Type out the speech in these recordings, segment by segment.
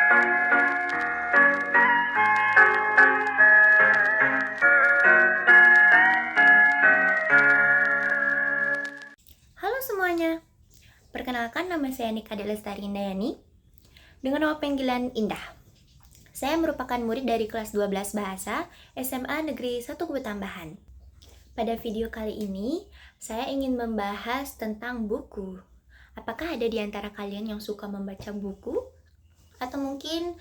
Halo semuanya, perkenalkan nama saya Nika Delestari Indayani dengan nama panggilan Indah. Saya merupakan murid dari kelas 12 Bahasa SMA Negeri 1 Tambahan. Pada video kali ini, saya ingin membahas tentang buku. Apakah ada di antara kalian yang suka membaca buku? Atau mungkin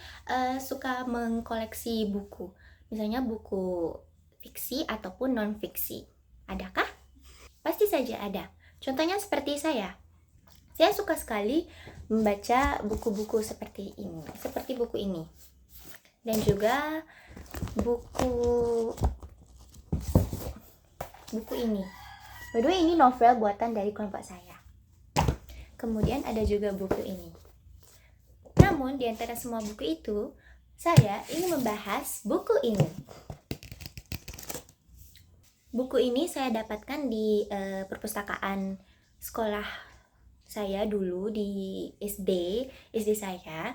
suka mengkoleksi buku? Misalnya buku fiksi ataupun non-fiksi. Adakah? Pasti saja ada. Contohnya seperti saya. Saya suka sekali membaca buku-buku seperti buku ini. Dan juga buku ini. By the way, ini novel buatan dari kelompok saya. Kemudian ada juga buku ini. Namun, di antara semua buku itu, saya ingin membahas buku ini. Buku ini saya dapatkan di perpustakaan sekolah saya dulu di SD saya,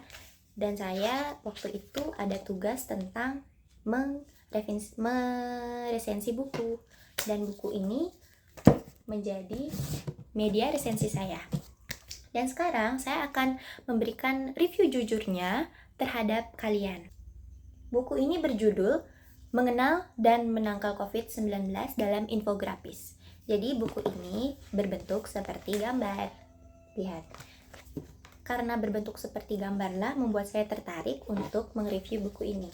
dan saya waktu itu ada tugas tentang meresensi buku, dan buku ini menjadi media resensi saya. Dan sekarang saya akan memberikan review jujurnya terhadap kalian. Buku ini berjudul Mengenal dan Menangkal COVID-19 dalam Infografis. Jadi buku ini berbentuk seperti gambar. Lihat. Karena berbentuk seperti gambarlah membuat saya tertarik untuk mereview buku ini.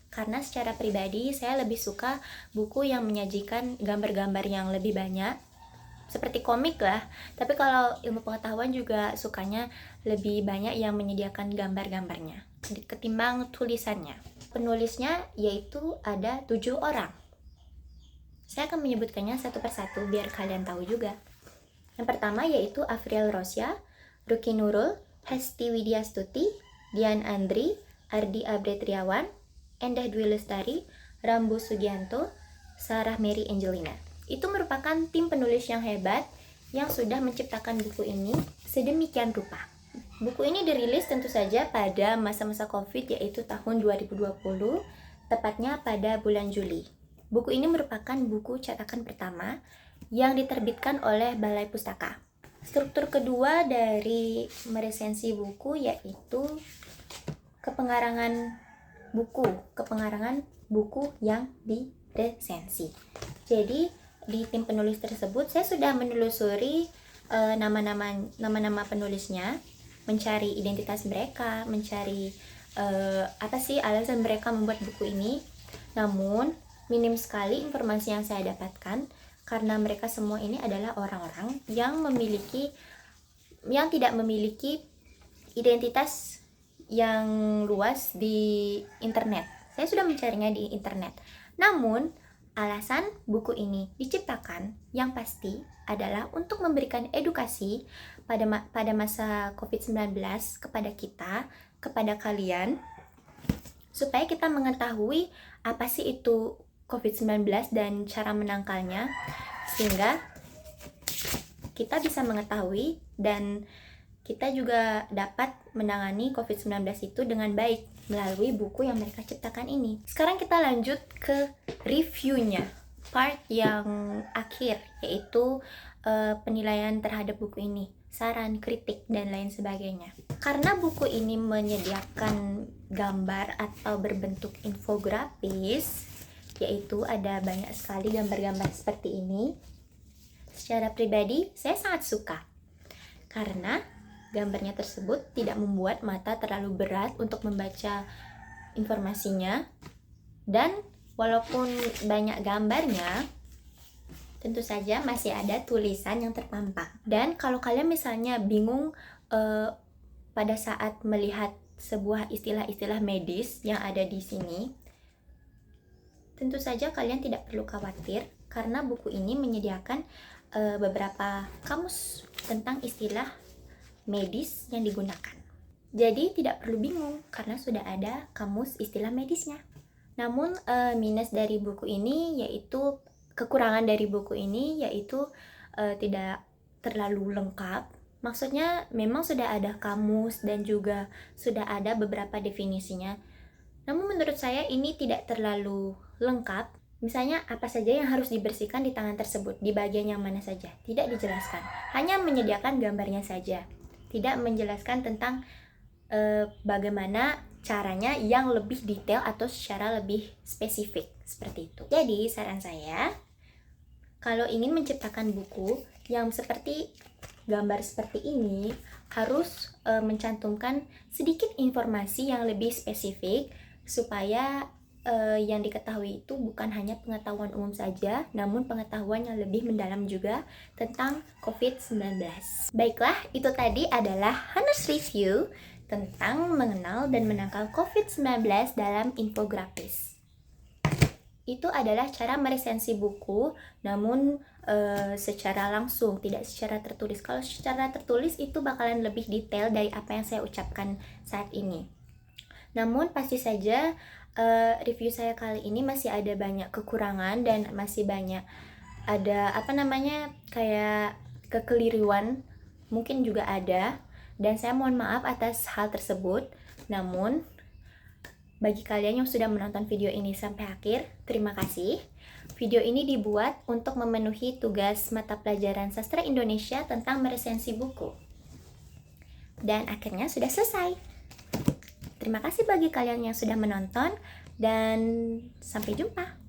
Karena secara pribadi saya lebih suka buku yang menyajikan gambar-gambar yang lebih banyak. Seperti komik lah. Tapi kalau ilmu pengetahuan juga sukanya lebih banyak yang menyediakan gambar-gambarnya ketimbang tulisannya. Penulisnya yaitu ada 7 orang. Saya akan menyebutkannya satu persatu biar kalian tahu juga. Yang pertama yaitu Afriel Rosya, Ruki Nurul, Hesti Widyastuti, Dian Andri, Ardi Abretriawan, Endah Dwi Lestari, Rambu Sugianto, Sarah Mary Angelina. Itu merupakan tim penulis yang hebat yang sudah menciptakan buku ini sedemikian rupa. Buku ini dirilis tentu saja pada masa-masa COVID, yaitu tahun 2020, tepatnya pada bulan Juli. Buku ini merupakan buku cetakan pertama yang diterbitkan oleh Balai Pustaka. Struktur kedua dari meresensi buku yaitu kepengarangan buku yang diresensi. Jadi di tim penulis tersebut saya sudah menelusuri nama-nama penulisnya, mencari identitas mereka, mencari apa sih alasan mereka membuat buku ini. Namun minim sekali informasi yang saya dapatkan karena mereka semua ini adalah orang-orang yang tidak memiliki identitas yang luas di internet. Saya sudah mencarinya di internet. Namun alasan buku ini diciptakan yang pasti adalah untuk memberikan edukasi pada masa COVID-19 kepada kalian, supaya kita mengetahui apa sih itu COVID-19 dan cara menangkalnya, sehingga kita bisa mengetahui dan kita juga dapat menangani COVID-19 itu dengan baik melalui buku yang mereka ciptakan ini. Sekarang kita lanjut ke reviewnya, part yang akhir, yaitu penilaian terhadap buku ini, saran, kritik, dan lain sebagainya. Karena buku ini menyediakan gambar atau berbentuk infografis, yaitu ada banyak sekali gambar-gambar seperti ini. Secara pribadi, saya sangat suka karena gambarnya tersebut tidak membuat mata terlalu berat untuk membaca informasinya, dan walaupun banyak gambarnya, tentu saja masih ada tulisan yang terpampang. Dan kalau kalian misalnya bingung pada saat melihat sebuah istilah-istilah medis yang ada di sini, tentu saja kalian tidak perlu khawatir karena buku ini menyediakan beberapa kamus tentang istilah medis yang digunakan. Jadi tidak perlu bingung karena sudah ada kamus istilah medisnya. Namun minus dari buku ini kekurangan dari buku ini yaitu tidak terlalu lengkap Maksudnya memang sudah ada kamus dan juga sudah ada beberapa definisinya. Namun menurut saya ini tidak terlalu lengkap. Misalnya apa saja yang harus dibersihkan di tangan tersebut, di bagian yang mana saja, tidak dijelaskan. Hanya menyediakan gambarnya saja. Tidak menjelaskan tentang bagaimana caranya yang lebih detail atau secara lebih spesifik, seperti itu. Jadi saran saya, kalau ingin menciptakan buku yang seperti gambar seperti ini, harus mencantumkan sedikit informasi yang lebih spesifik supaya yang diketahui itu bukan hanya pengetahuan umum saja, namun pengetahuan yang lebih mendalam juga tentang COVID-19. Baiklah, itu tadi adalah Honest Review tentang mengenal dan menangkal COVID-19 dalam infografis. Itu adalah cara meresensi buku, namun secara langsung, tidak secara tertulis. Kalau secara tertulis itu bakalan lebih detail dari apa yang saya ucapkan saat ini. Namun pasti saja review saya kali ini masih ada banyak kekurangan dan masih banyak ada kayak kekeliruan, mungkin juga ada, dan saya mohon maaf atas hal tersebut. Namun bagi kalian yang sudah menonton video ini sampai akhir, terima kasih. Video ini dibuat untuk memenuhi tugas mata pelajaran Sastra Indonesia tentang meresensi buku. Dan akhirnya sudah selesai. Terima kasih bagi kalian yang sudah menonton dan sampai jumpa.